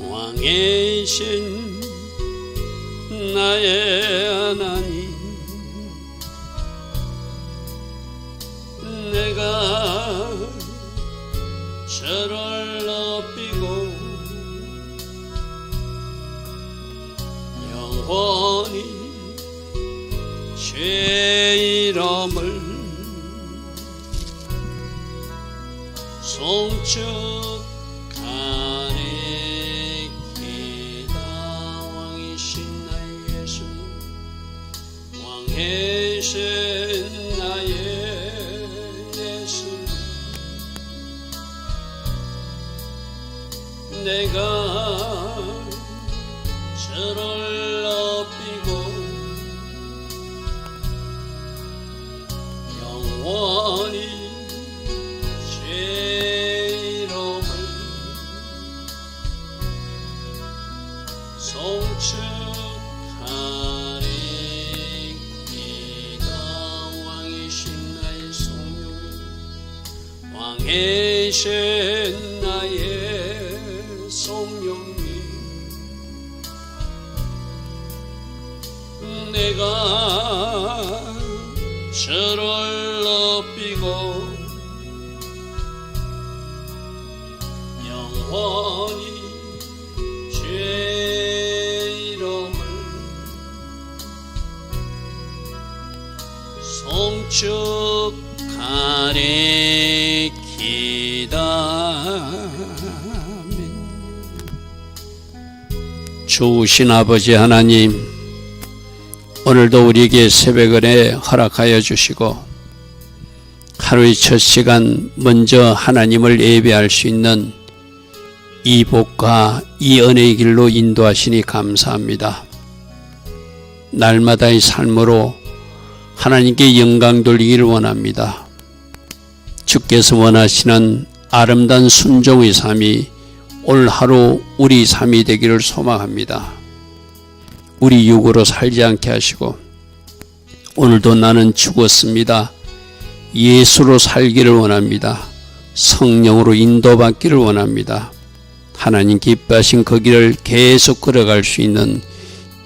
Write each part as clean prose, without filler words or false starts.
왕이신 나의 하나님, 내가 저를 높이고 영원히 제 이름을 송축하리이다. 왕이신 나의 예수, 왕이신 나의 예수, 내가 저를 높이고 영원히 제 이름을 송축하리이다. 왕이신 나의 성령님, 왕이신 나의 성령님, 내가 저를 높이고 영원히 제 이름을 송축하리이다. 좋으신 아버지 하나님, 오늘도 우리에게 새벽은혜 허락하여 주시고 하루의 첫 시간 먼저 하나님을 예배할 수 있는 이 복과 이 은혜의 길로 인도하시니 감사합니다. 날마다의 삶으로 하나님께 영광 돌리기를 원합니다. 주께서 원하시는 아름다운 순종의 삶이 오늘 하루 우리 삶이 되기를 소망합니다. 우리 육으로 살지 않게 하시고 오늘도 나는 죽었습니다. 예수로 살기를 원합니다. 성령으로 인도받기를 원합니다. 하나님 기뻐하신 그 길을 계속 걸어갈 수 있는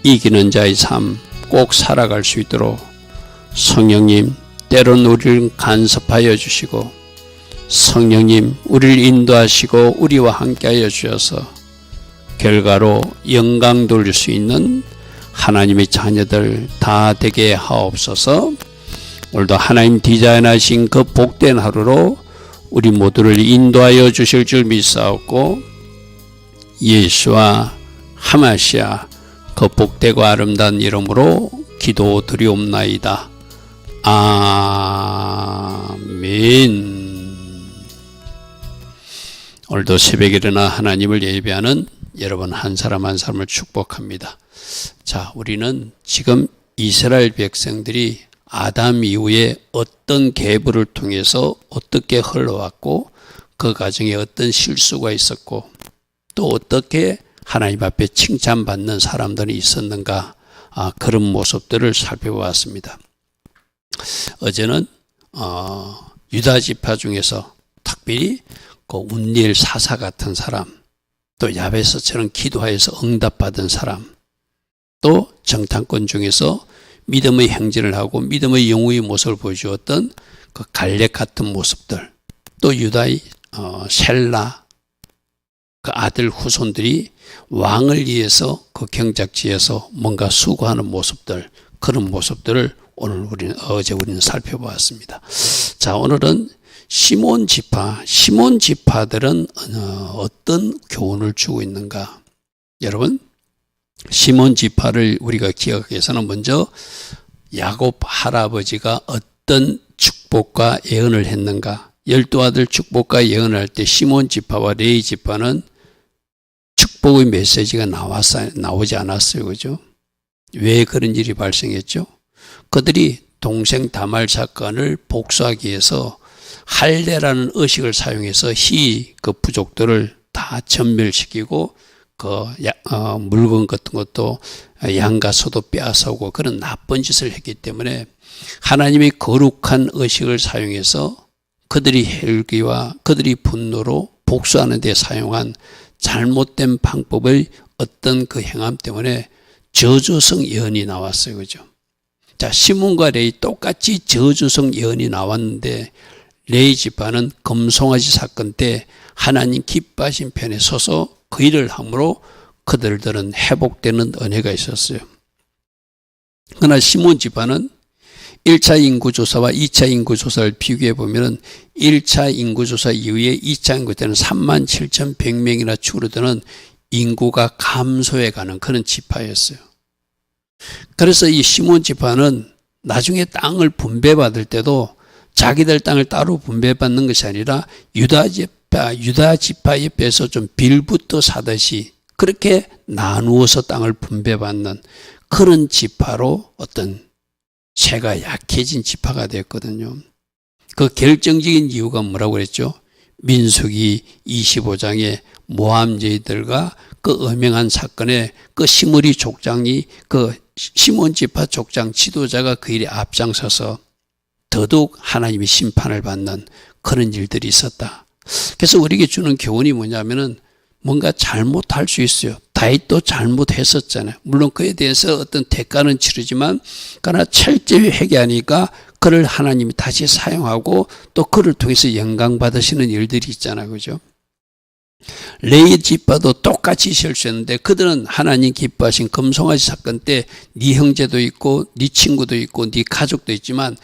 이기는 자의 삶 꼭 살아갈 수 있도록 성령님 때론 우리를 간섭하여 주시고 성령님 우리를 인도하시고 우리와 함께하여 주셔서 결과로 영광 돌릴 수 있는 하나님의 자녀들 다 되게 하옵소서. 오늘도 하나님 디자인하신 그 복된 하루로 우리 모두를 인도하여 주실 줄 믿사옵고 예수와 하마시아 그 복되고 아름다운 이름으로 기도드리옵나이다. 아멘. 오늘도 새벽에 일어나 하나님을 예배하는 여러분 한 사람 한 사람을 축복합니다. 자, 우리는 지금 이스라엘 백성들이 아담 이후에 어떤 계보를 통해서 어떻게 흘러왔고 그 과정에 어떤 실수가 있었고 또 어떻게 하나님 앞에 칭찬받는 사람들이 있었는가, 그런 모습들을 살펴보았습니다. 어제는 유다 지파 중에서 특별히 그 운니엘 사사 같은 사람, 또 야베스처럼 기도하여서 응답받은 사람, 또 정탐꾼 중에서 믿음의 행진을 하고 믿음의 영웅의 모습을 보여주었던 그 갈렙 같은 모습들, 또 유다의 셀라 그 아들 후손들이 왕을 위해서 그 경작지에서 뭔가 수고하는 모습들, 그런 모습들을 어제 우리는 살펴보았습니다. 자, 오늘은 시몬 지파들은 어떤 교훈을 주고 있는가? 여러분, 시몬 지파를 우리가 기억하기 위해서는 먼저 야곱 할아버지가 어떤 축복과 예언을 했는가? 12아들 축복과 예언을 할 때 시몬 지파와 레위 지파는 축복의 메시지가 나오지 않았어요. 그죠? 왜 그런 일이 발생했죠? 그들이 동생 다말 사건을 복수하기 위해서 할례라는 의식을 사용해서 그 부족들을 다 전멸시키고 물건 같은 것도 양과 소도 빼앗아오고 그런 나쁜 짓을 했기 때문에 하나님의 거룩한 의식을 사용해서 그들이 헬기와 그들이 분노로 복수하는 데 사용한 잘못된 방법의 어떤 그 행함 때문에 저주성 예언이 나왔어요. 그죠? 자, 시몬과 레위 똑같이 저주성 예언이 나왔는데 레위 지파는 금송아지 사건 때 하나님 기뻐하신 편에 서서 그 일을 함으로 그들은 회복되는 은혜가 있었어요. 그러나 시몬 지파는 1차 인구조사와 2차 인구조사를 비교해 보면 1차 인구조사 이후에 2차 인구 때는 37,100명이나 줄어드는 인구가 감소해 가는 그런 지파였어요. 그래서 이 시몬 지파는 나중에 땅을 분배받을 때도 자기들 땅을 따로 분배받는 것이 아니라 유다 지파 옆에서 좀 빌붙어 사듯이 그렇게 나누어서 땅을 분배받는 그런 지파로 어떤 죄가 약해진 지파가 되었거든요. 그 결정적인 이유가 뭐라고 그랬죠? 민수기 25장에 모함제들과 그 음행한 사건에 그 시므리 족장이 그 시몬 지파 족장 지도자가 그 일에 앞장서서 더더욱 하나님의 심판을 받는 그런 일들이 있었다. 그래서 우리에게 주는 교훈이 뭐냐면은 뭔가 잘못할 수 있어요. 다윗도 잘못했었잖아요. 물론 그에 대해서 어떤 대가는 치르지만 그러나 철저히 회개하니까 그를 하나님이 다시 사용하고 또 그를 통해서 영광 받으시는 일들이 있잖아요. 그죠? 레위 지파도 똑같이 실수했는데 그들은 하나님 기뻐하신 금송아지 사건 때 네 형제도 있고 네 친구도 있고 네 가족도 있지만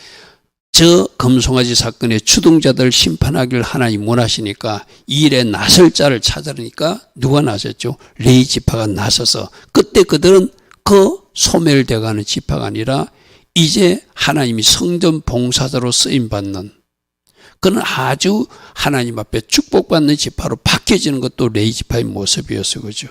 저 금송아지 사건의 주동자들 심판하기를 하나님 원하시니까 이 일에 나설 자를 찾으니까 누가 나섰죠? 레위 지파가 나서서 그때 그들은 그 소멸되어가는 지파가 아니라 이제 하나님이 성전 봉사자로 쓰임받는 그는 아주 하나님 앞에 축복받는 지파로 바뀌어지는 것도 레위 지파의 모습이었어요. 그죠?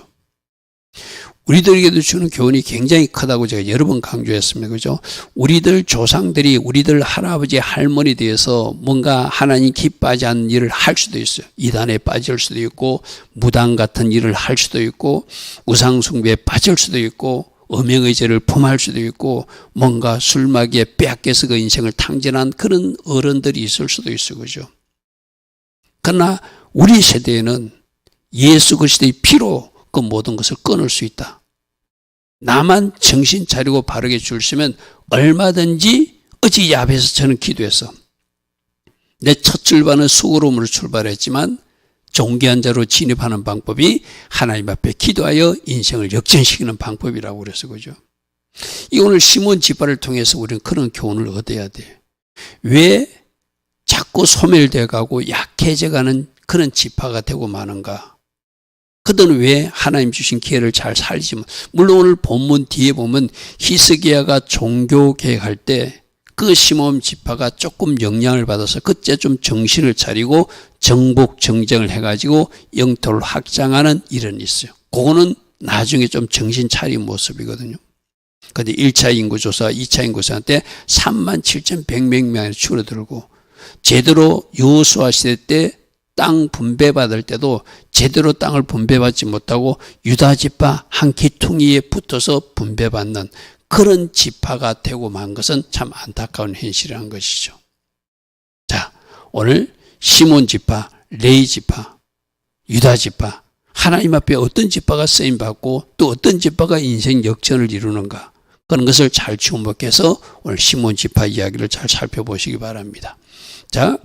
우리들에게도 주는 교훈이 굉장히 크다고 제가 여러 번 강조했습니다. 그죠? 우리들 조상들이 우리들 할아버지 할머니 대해서 뭔가 하나님 기뻐하지 않는 일을 할 수도 있어요. 이단에 빠질 수도 있고 무당 같은 일을 할 수도 있고 우상숭배에 빠질 수도 있고 음행의 죄를 범할 수도 있고 뭔가 술마귀에 빼앗겨서 그 인생을 탕진한 그런 어른들이 있을 수도 있어요. 그죠? 그러나 우리 세대에는 예수 그리스도의 피로 그 모든 것을 끊을 수 있다. 나만 정신 차리고 바르게 줄 서면 얼마든지 어제 야베에서 저는 기도해서 내 첫 출발은 수고로움으로 출발했지만 존귀한 자로 진입하는 방법이 하나님 앞에 기도하여 인생을 역전시키는 방법이라고 그래서 그죠. 이 오늘 시몬 지파를 통해서 우리는 그런 교훈을 얻어야 돼요. 왜 자꾸 소멸되어 가고 약해져 가는 그런 지파가 되고 마는가? 그들은 왜 하나님 주신 기회를 잘 살지 못. 물론 오늘 본문 뒤에 보면 히스기야가 종교 개혁할 때 그 시몬 지파가 조금 영향을 받아서 그때 좀 정신을 차리고 정복 정정을 해가지고 영토를 확장하는 일은 있어요. 그거는 나중에 좀 정신 차린 모습이거든요. 그런데 1차 인구조사, 2차 인구조사 때 37,100명이 줄어들고 제대로 여호수아 시대 때 땅 분배받을 때도 제대로 땅을 분배받지 못하고 유다 지파 한 기퉁이에 붙어서 분배받는 그런 지파가 되고 만 것은 참 안타까운 현실이라는 것이죠. 자, 오늘 시몬 지파, 레위 지파, 유다 지파, 하나님 앞에 어떤 지파가 쓰임받고 또 어떤 지파가 인생 역전을 이루는가 그런 것을 잘 주목해서 오늘 시몬 지파 이야기를 잘 살펴보시기 바랍니다. 자,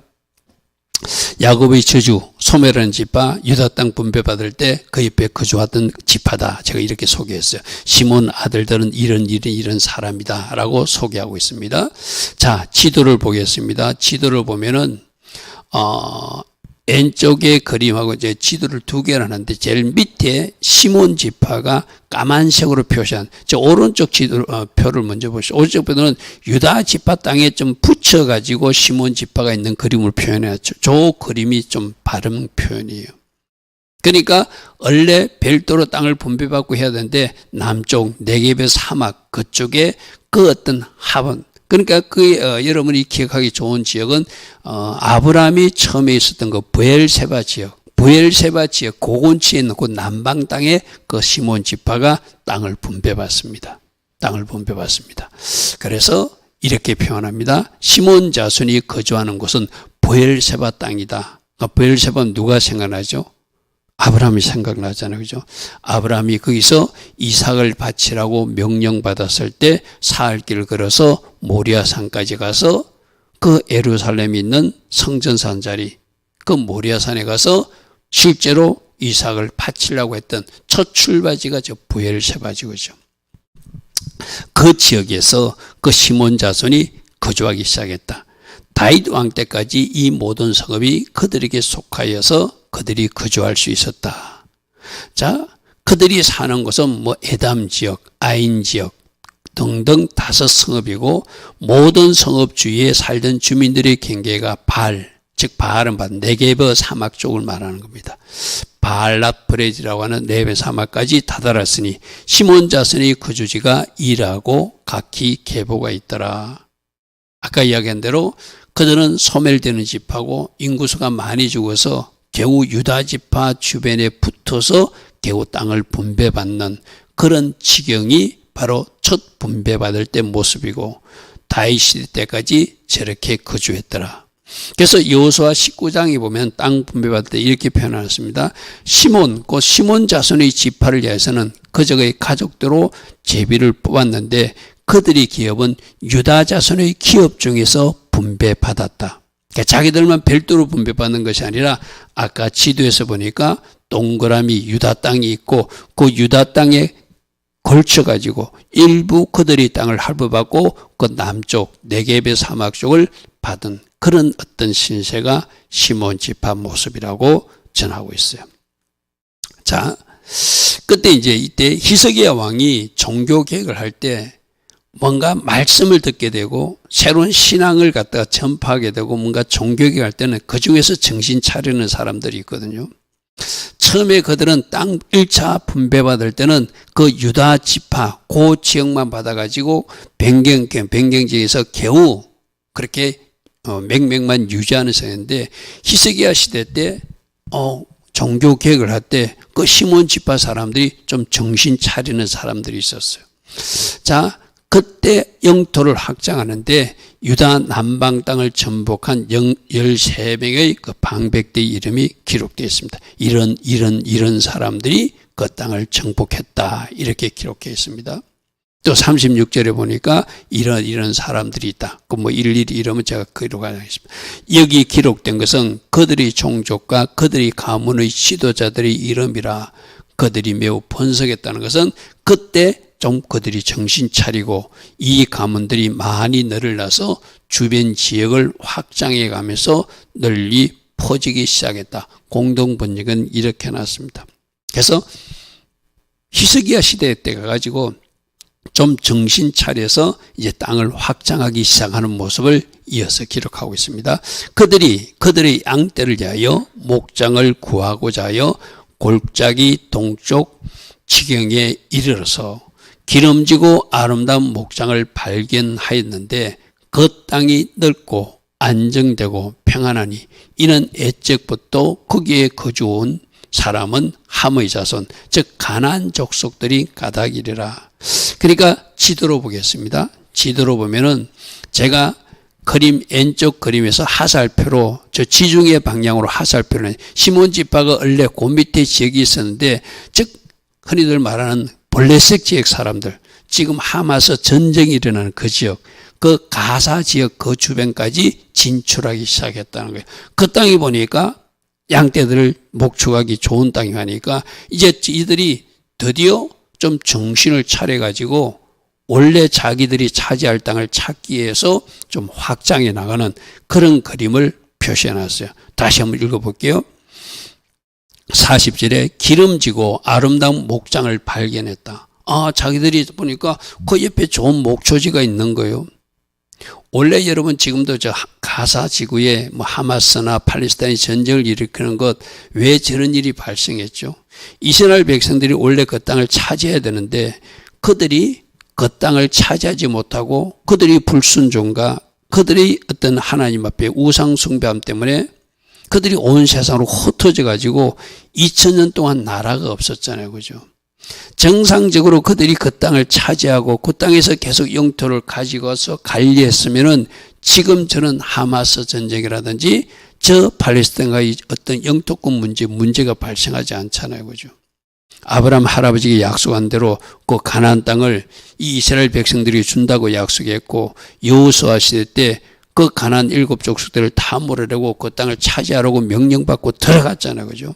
야곱의 저주, 소멸하는 지파, 유다 땅 분배받을 때 그 옆에 거주하던 지파다. 제가 이렇게 소개했어요. 시몬 아들들은 이런 사람이다 라고 소개하고 있습니다. 자, 지도를 보겠습니다. 지도를 보면은 왼쪽에 그림하고 이제 지도를 두 개를 하는데 제일 밑에 시몬 지파가 까만색으로 표시한 저 오른쪽 지도 표를 먼저 보시죠. 오른쪽 표는 유다 지파 땅에 좀 붙여가지고 시몬 지파가 있는 그림을 표현해놨죠. 저 그림이 좀 바른 표현이에요. 그러니까 원래 별도로 땅을 분배받고 해야 되는데 남쪽 네게베 사막 그쪽에 그 어떤 하원 그러니까 여러분이 기억하기 좋은 지역은 아브라함이 처음에 있었던 그 부엘세바 지역 고건치에 있는 그 남방 땅에 그 시몬 지파가 땅을 분배받습니다. 그래서 이렇게 표현합니다. 시몬 자손이 거주하는 곳은 부엘세바 땅이다. 그러니까 부엘세바는 누가 생각나죠? 아브라함이 생각나잖아요. 그죠? 아브라함이 거기서 이삭을 바치라고 명령받았을 때 사흘길을 걸어서 모리아산까지 가서 그 예루살렘에 있는 성전산 자리, 그 모리아산에 가서 실제로 이삭을 바치려고 했던 첫 출발지가 저 부엘세바지고죠. 그 지역에서 그 시몬 자손이 거주하기 시작했다. 다윗 왕 때까지 이 모든 성읍이 그들에게 속하여서 그들이 거주할 수 있었다. 자, 그들이 사는 곳은 뭐 에담 지역, 아인 지역 등등 5성읍이고 모든 성읍 주위에 살던 주민들의 경계가 바알, 즉 바알은 네게브 사막 쪽을 말하는 겁니다. 바알랏 브레지라고 하는 네베 사막까지 다다랐으니 시몬 자손의 거주지가 일하고 각기 계보가 있더라. 아까 이야기한 대로 그들은 소멸되는 집하고 인구수가 많이 죽어서 겨우 유다 지파 주변에 붙어서 겨우 땅을 분배받는 그런 지경이 바로 첫 분배받을 때 모습이고 다윗 시대 때까지 저렇게 거주했더라. 그래서 여호수아 19장에 보면 땅 분배받을 때 이렇게 표현하였습니다. 시몬, 곧 시몬 자손의 지파를 위해서는 그적의 가족대로 제비를 뽑았는데 그들의 기업은 유다 자손의 기업 중에서 분배받았다. 그러니까 자기들만 별도로 분배받는 것이 아니라 아까 지도에서 보니까 동그라미 유다 땅이 있고 그 유다 땅에 걸쳐가지고 일부 그들이 땅을 할부받고 그 남쪽 네게베 사막 쪽을 받은 그런 어떤 신세가 시몬 지파 모습이라고 전하고 있어요. 자, 그때 이때 히스기야 왕이 종교 개혁을 할 때 뭔가 말씀을 듣게 되고 새로운 신앙을 갖다가 전파하게 되고 뭔가 종교개혁할 때는 그 중에서 정신 차리는 사람들이 있거든요. 처음에 그들은 땅 1차 분배받을 때는 그 유다 지파 그 지역만 받아가지고 변경지에서 겨우 그렇게 맹맹만 유지하는 세인데 히스기야 시대 때 종교개혁을 할 때 그 시몬 지파 사람들이 좀 정신 차리는 사람들이 있었어요. 자, 그때 영토를 확장하는데 유다 남방 땅을 정복한 13명의 그 방백대의 이름이 기록되어 있습니다. 이런 사람들이 그 땅을 정복했다. 이렇게 기록되어 있습니다. 또 36절에 보니까 이런 사람들이 있다. 그 뭐 일일이 이러면 제가 기록하겠습니다. 여기 기록된 것은 그들의 종족과 그들의 가문의 지도자들의 이름이라. 그들이 매우 번성했다는 것은 그때 좀 그들이 정신 차리고 이 가문들이 많이 늘어나서 주변 지역을 확장해 가면서 널리 퍼지기 시작했다. 공동 번역은 이렇게 놨습니다. 그래서 히스기야 시대 때 가가지고 좀 정신 차려서 이제 땅을 확장하기 시작하는 모습을 이어서 기록하고 있습니다. 그들의 양떼를 위하여 목장을 구하고자 하여 골짜기 동쪽 지경에 이르러서 기름지고 아름다운 목장을 발견하였는데 그 땅이 넓고 안정되고 평안하니 이는 애적부터 거기에 거주온 사람은 함의 자손 즉 가나안 족속들이 가닥이리라. 그러니까 지도로 보겠습니다. 지도로 보면은 제가 그림 왼쪽 그림에서 하살표로 저 지중해 방향으로 하살표는 시몬 지파가 원래 그 밑에 지역이 있었는데 즉 흔히들 말하는 블레셋 지역 사람들 지금 하마스 전쟁이 일어나는 그 지역 그 가사 지역 그 주변까지 진출하기 시작했다는 거예요. 그 땅이 보니까 양떼들을 목축하기 좋은 땅이 하니까 이제 이들이 드디어 좀 정신을 차려가지고 원래 자기들이 차지할 땅을 찾기 위해서 좀 확장해 나가는 그런 그림을 표시해놨어요. 다시 한번 읽어볼게요. 40절에 기름지고 아름다운 목장을 발견했다. 자기들이 보니까 그 옆에 좋은 목초지가 있는 거예요. 원래 여러분 지금도 저 가사 지구에 뭐 하마스나 팔레스타인 전쟁을 일으키는 것 왜 저런 일이 발생했죠? 이스라엘 백성들이 원래 그 땅을 차지해야 되는데 그들이 그 땅을 차지하지 못하고 그들이 불순종과 그들의 어떤 하나님 앞에 우상 숭배함 때문에 그들이 온 세상으로 흩어져 가지고 2000년 동안 나라가 없었잖아요. 그죠? 정상적으로 그들이 그 땅을 차지하고 그 땅에서 계속 영토를 가지고 와서 관리했으면은 지금 저는 하마스 전쟁이라든지 저 팔레스타인과의 어떤 영토권 문제가 발생하지 않잖아요. 그죠? 아브라함 할아버지가 약속한 대로 그 가나안 땅을 이 이스라엘 백성들이 준다고 약속했고 여호수아 시대 때 그 가나안 7족속들을 다 몰아내고 그 땅을 차지하라고 명령받고 들어갔잖아요. 그죠?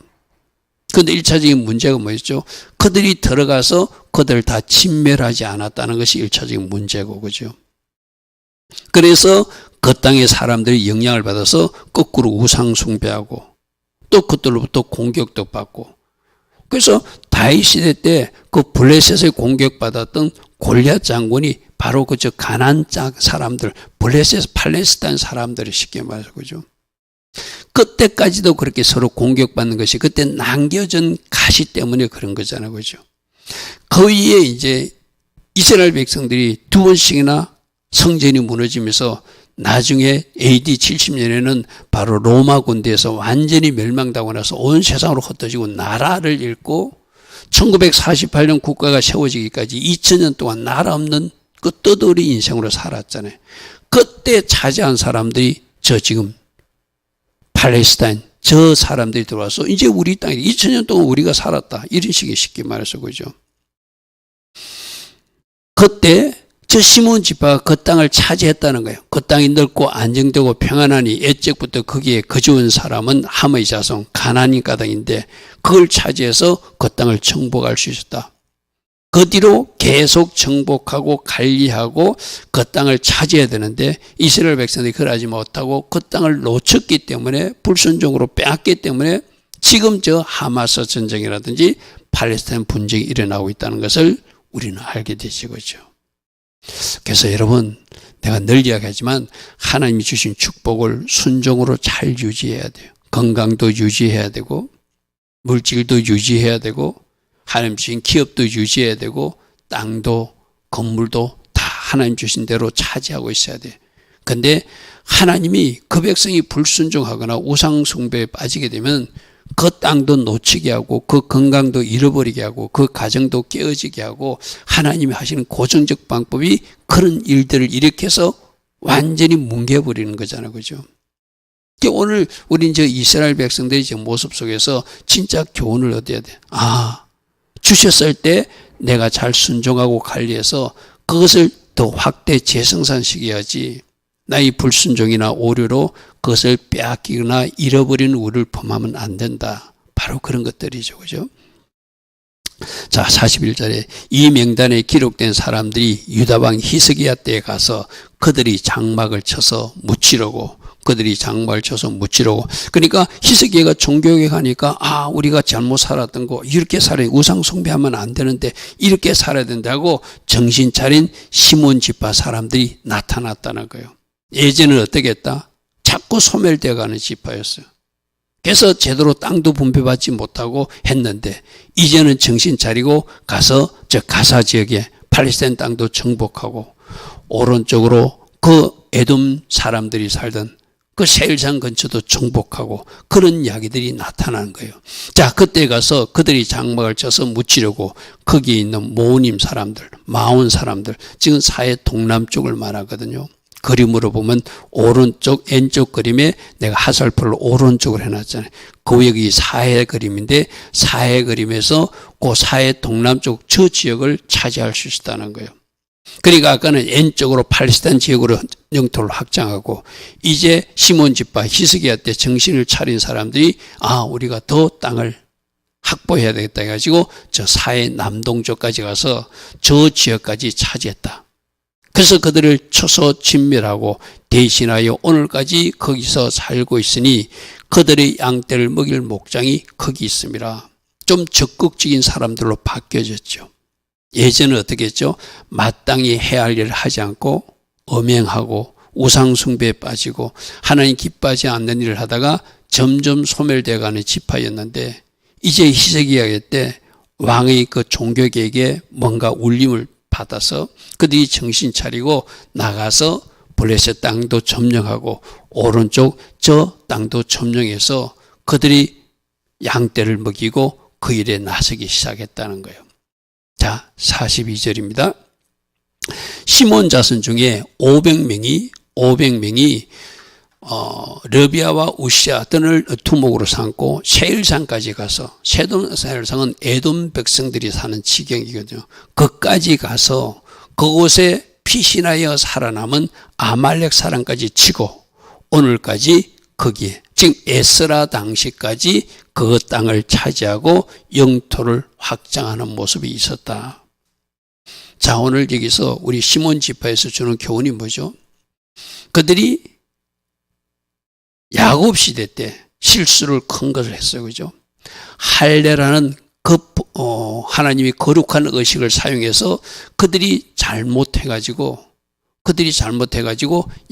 그런데 1차적인 문제가 뭐였죠? 그들이 들어가서 그들을 다 진멸하지 않았다는 것이 1차적인 문제고, 그죠? 그래서 그 땅의 사람들이 영향을 받아서 거꾸로 우상 숭배하고 또 그들로부터 공격도 받고, 그래서 다윗 시대 때 그 블레셋에 공격받았던 골리앗 장군이 바로 그저 가나안 사람들, 블레셋 팔레스타인 사람들이 쉽게 말해서, 그죠? 그때까지도 그렇게 서로 공격받는 것이 그때 남겨진 가시 때문에 그런 거잖아요. 그죠? 그 위에 이제 이스라엘 백성들이 2번씩이나 성전이 무너지면서 나중에 AD 70년에는 바로 로마 군대에서 완전히 멸망당하고 나서 온 세상으로 흩어지고 나라를 잃고 1948년 국가가 세워지기까지 2000년 동안 나라 없는 그 떠돌이 인생으로 살았잖아요. 그때 차지한 사람들이 저 지금 팔레스타인 저 사람들이 들어와서 이제 우리 땅에 2000년 동안 우리가 살았다. 이런 식의 쉽게 말해서, 그죠? 그때 저 시몬 지파가 그 땅을 차지했다는 거예요. 그 땅이 넓고 안정되고 평안하니 옛적부터 거기에 거주한 사람은 함의 자손 가나안인 가당인데 그걸 차지해서 그 땅을 정복할 수 있었다. 그 뒤로 계속 정복하고 관리하고 그 땅을 차지해야 되는데 이스라엘 백성들이 그걸 하지 못하고 그 땅을 놓쳤기 때문에 불순종으로 빼앗기 때문에 지금 저 하마스 전쟁이라든지 팔레스타인 분쟁이 일어나고 있다는 것을 우리는 알게 되죠. 그죠? 그래서 여러분, 내가 늘 이야기하지만 하나님이 주신 축복을 순종으로 잘 유지해야 돼요. 건강도 유지해야 되고 물질도 유지해야 되고 하나님 주신 기업도 유지해야 되고 땅도 건물도 다 하나님 주신 대로 차지하고 있어야 돼요. 그런데 하나님이 그 백성이 불순종하거나 우상 숭배에 빠지게 되면 그 땅도 놓치게 하고 그 건강도 잃어버리게 하고 그 가정도 깨어지게 하고 하나님이 하시는 고정적 방법이 그런 일들을 일으켜서 완전히 뭉개버리는 거잖아요. 그죠? 오늘 우리 이제 이스라엘 백성들의 모습 속에서 진짜 교훈을 얻어야 돼. 주셨을 때 내가 잘 순종하고 관리해서 그것을 더 확대 재생산시켜야지 나의 불순종이나 오류로 그것을 빼앗기거나 잃어버리는 우를 범하면 안 된다. 바로 그런 것들이죠. 그죠? 자, 41절에 이 명단에 기록된 사람들이 유다왕 히스기야 때에 가서 그들이 장막을 쳐서 묻히려고 그러니까 히스기야가 종교에 가니까 우리가 잘못 살았던 거 이렇게 살아야 우상 숭배하면 안 되는데 이렇게 살아야 된다고 정신 차린 시몬 지파 사람들이 나타났다는 거예요. 예전에는 어떻게 했다? 자꾸 소멸되어 가는 지파였어요. 그래서 제대로 땅도 분배받지 못하고 했는데 이제는 정신 차리고 가서 저 가사 지역에 팔레스타인 땅도 정복하고 오른쪽으로 그 에돔 사람들이 살던 그 세일산 근처도 정복하고 그런 이야기들이 나타나는 거예요. 자, 그때 가서 그들이 장막을 쳐서 묻히려고 거기에 있는 모님 사람들, 마온 사람들, 지금 사해 동남쪽을 말하거든요. 그림으로 보면 오른쪽 왼쪽 그림에 내가 화살표를 오른쪽으로 해놨잖아요. 그 여기 사해 그림인데 사해 그림에서 그 사해 동남쪽 저 지역을 차지할 수 있다는 거예요. 그러니까 아까는 왼쪽으로 팔레스타인 지역으로 영토를 확장하고 이제 시몬 지파 히스기야 때 정신을 차린 사람들이 우리가 더 땅을 확보해야 되겠다 해가지고 저 사해 남동쪽까지 가서 저 지역까지 차지했다. 그래서 그들을 쳐서 진멸하고 대신하여 오늘까지 거기서 살고 있으니 그들의 양떼를 먹일 목장이 거기 있습니다. 좀 적극적인 사람들로 바뀌어졌죠. 예전은 어떻게 했죠? 마땅히 해야 할 일을 하지 않고 엄행하고 우상숭배에 빠지고 하나님 기뻐하지 않는 일을 하다가 점점 소멸되어 가는 지파였는데 이제 히스기야 때 왕의 그 종교계에게 뭔가 울림을 받아서 그들이 정신 차리고 나가서 블레셋 땅도 점령하고 오른쪽 저 땅도 점령해서 그들이 양떼를 먹이고 그 일에 나서기 시작했다는 거예요. 자, 42절입니다. 시몬 자손 중에 500명이 르비아와 우시아 등을 두목으로 삼고 세일산까지 가서, 세일산은 에돔 백성들이 사는 지경이거든요. 그까지 가서 그곳에 피신하여 살아남은 아말렉 사람까지 치고 오늘까지 거기에, 지금 에스라 당시까지 그 땅을 차지하고 영토를 확장하는 모습이 있었다. 자, 오늘 여기서 우리 시몬 지파에서 주는 교훈이 뭐죠? 그들이 야곱 시대 때 실수를 큰 것을 했어요. 그죠? 할례라는 하나님이 거룩한 의식을 사용해서 그들이 잘못해가지고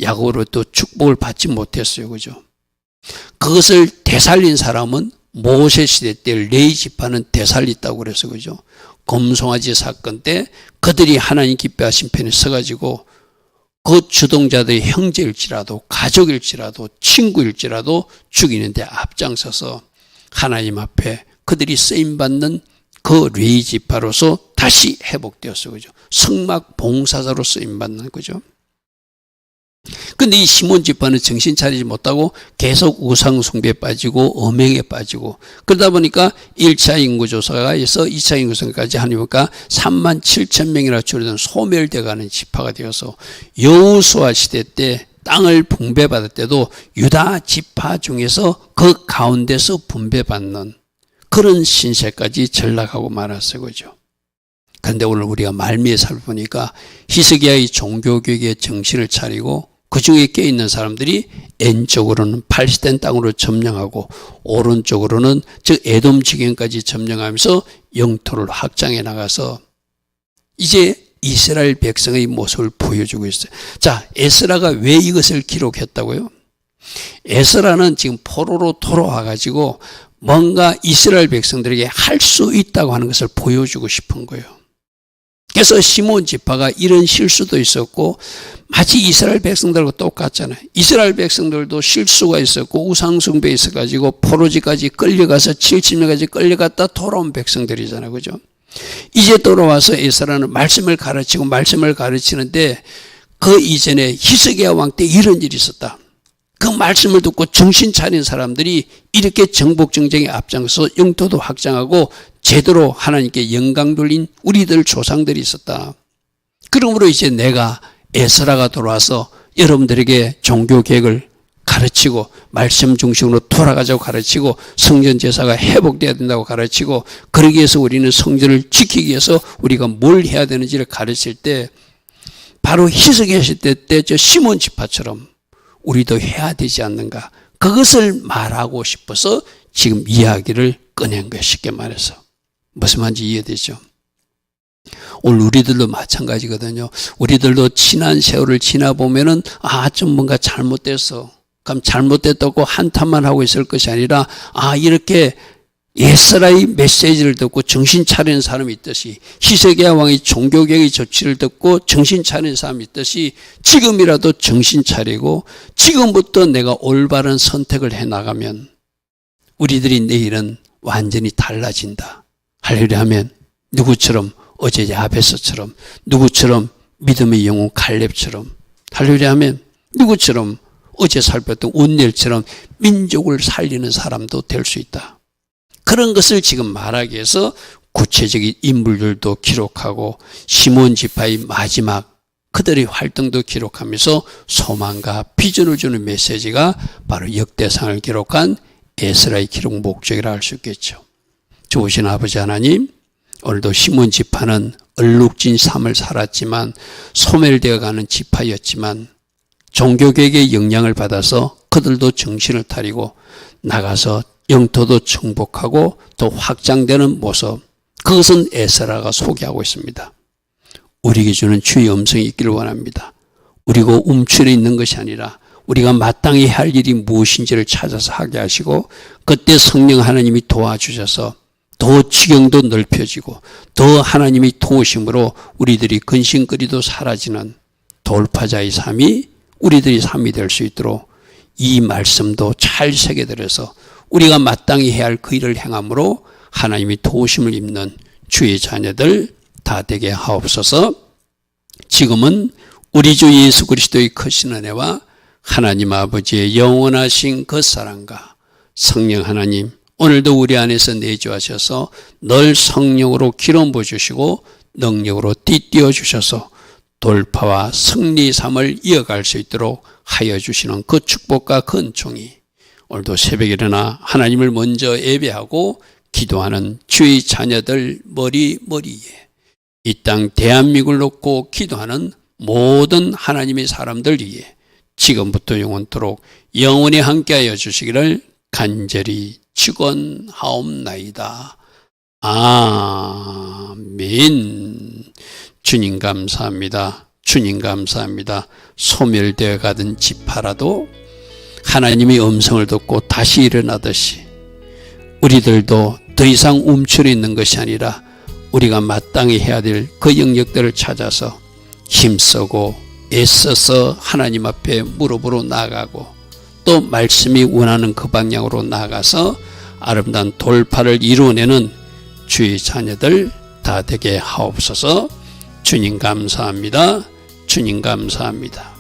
야곱으로부터 축복을 받지 못했어요. 그죠? 그것을 되살린 사람은 모세 시대 때 레위 지파는 되살렸다고 그래서, 그죠? 검송아지 사건 때 그들이 하나님 기뻐하신 편에 서가지고 그 주동자들의 형제일지라도 가족일지라도 친구일지라도 죽이는데 앞장서서 하나님 앞에 그들이 쓰임받는 그 레위 지파로서 다시 회복되었어요. 그죠? 성막 봉사자로 쓰임받는 거죠. 근데 이 시몬 지파는 정신 차리지 못하고 계속 우상 숭배에 빠지고 음행에 빠지고, 그러다 보니까 1차 인구조사가 해서 2차 인구조사까지 하니까 37,000명이나 줄어든 소멸되어 가는 지파가 되어서 여호수아 시대 때 땅을 분배받을 때도 유다 지파 중에서 그 가운데서 분배받는 그런 신세까지 전락하고 말았어요. 그죠? 그런데 오늘 우리가 말미에 살펴보니까 히스기야의 종교개혁의 정신을 차리고 그 중에 껴있는 사람들이 왼쪽으로는 팔시된 땅으로 점령하고 오른쪽으로는 즉 에돔 지경까지 점령하면서 영토를 확장해 나가서 이제 이스라엘 백성의 모습을 보여주고 있어요. 자, 에스라가 왜 이것을 기록했다고요? 에스라는 지금 포로로 돌아와가지고 뭔가 이스라엘 백성들에게 할 수 있다고 하는 것을 보여주고 싶은 거예요. 그래서 시몬 지파가 이런 실수도 있었고 마치 이스라엘 백성들과 똑같잖아요. 이스라엘 백성들도 실수가 있었고 우상숭배에 있어가지고 포로지까지 끌려가서 70년까지 끌려갔다 돌아온 백성들이잖아요. 그죠? 이제 돌아와서 에스라는 말씀을 가르치는데 그 이전에 히스기야 왕 때 이런 일이 있었다. 그 말씀을 듣고 정신 차린 사람들이 이렇게 정복정쟁에 앞장서 영토도 확장하고 제대로 하나님께 영광 돌린 우리들 조상들이 있었다. 그러므로 이제 내가 에스라가 돌아와서 여러분들에게 종교개혁을 가르치고 말씀 중심으로 돌아가자고 가르치고 성전 제사가 회복돼야 된다고 가르치고, 그러기 위해서 우리는 성전을 지키기 위해서 우리가 뭘 해야 되는지를 가르칠 때 바로 히스기야 시대 때 저 시몬 지파처럼 우리도 해야 되지 않는가, 그것을 말하고 싶어서 지금 이야기를 꺼낸 거예요. 쉽게 말해서. 무슨 말인지 이해되죠? 오늘 우리들도 마찬가지거든요. 우리들도 지난 세월을 지나보면은 좀 뭔가 잘못됐어. 그럼 잘못됐다고 한탄만 하고 있을 것이 아니라 이렇게 에스라의 메시지를 듣고 정신 차리는 사람이 있듯이, 히스기야 왕의 종교개혁의 조치를 듣고 정신 차리는 사람이 있듯이 지금이라도 정신 차리고 지금부터 내가 올바른 선택을 해나가면 우리들이 내일은 완전히 달라진다. 할렐루야 하면 누구처럼? 어제 야베스처럼, 누구처럼? 믿음의 영웅 갈렙처럼, 할렐루야 하면 누구처럼? 어제 살폈던 온넬처럼 민족을 살리는 사람도 될 수 있다. 그런 것을 지금 말하기 위해서 구체적인 인물들도 기록하고 시몬 지파의 마지막 그들의 활동도 기록하면서 소망과 비전을 주는 메시지가 바로 역대상을 기록한 에스라의 기록 목적이라 할 수 있겠죠. 좋으신 아버지 하나님, 오늘도 시몬 지파는 얼룩진 삶을 살았지만 소멸되어 가는 지파였지만 종교개혁의 영향을 받아서 그들도 정신을 차리고 나가서 영토도 정복하고 또 확장되는 모습, 그것은 에스라가 소개하고 있습니다. 우리에게 주는 주의 음성이 있기를 원합니다. 우리가 움츠려 있는 것이 아니라 우리가 마땅히 할 일이 무엇인지를 찾아서 하게 하시고, 그때 성령 하나님이 도와주셔서 더 지경도 넓혀지고 더 하나님의 도우심으로 우리들이 근심거리도 사라지는 돌파자의 삶이 우리들의 삶이 될 수 있도록 이 말씀도 잘 새겨들어서 우리가 마땅히 해야 할 그 일을 행함으로 하나님의 도우심을 입는 주의 자녀들 다 되게 하옵소서. 지금은 우리 주 예수 그리스도의 크신 은혜와 하나님 아버지의 영원하신 그 사랑과 성령 하나님, 오늘도 우리 안에서 내주하셔서 늘 성령으로 기름 부어주시고 능력으로 띠띠어 주셔서 돌파와 승리 삶을 이어갈 수 있도록 하여 주시는 그 축복과 그 은총이 오늘도 새벽에 일어나 하나님을 먼저 예배하고 기도하는 주의 자녀들 머리에 이 땅 대한민국을 놓고 기도하는 모든 하나님의 사람들 위에 지금부터 영원토록 영원히 함께하여 주시기를 간절히 축원하옵나이다. 아멘. 주님 감사합니다. 주님 감사합니다. 소멸되어 가던 지파라도 하나님의 음성을 듣고 다시 일어나듯이 우리들도 더 이상 움츠려 있는 것이 아니라 우리가 마땅히 해야 될 그 영역들을 찾아서 힘쓰고 애써서 하나님 앞에 무릎으로 나가고 또 말씀이 원하는 그 방향으로 나가서 아름다운 돌파를 이루어내는 주의 자녀들 다 되게 하옵소서. 주님 감사합니다. 주님 감사합니다.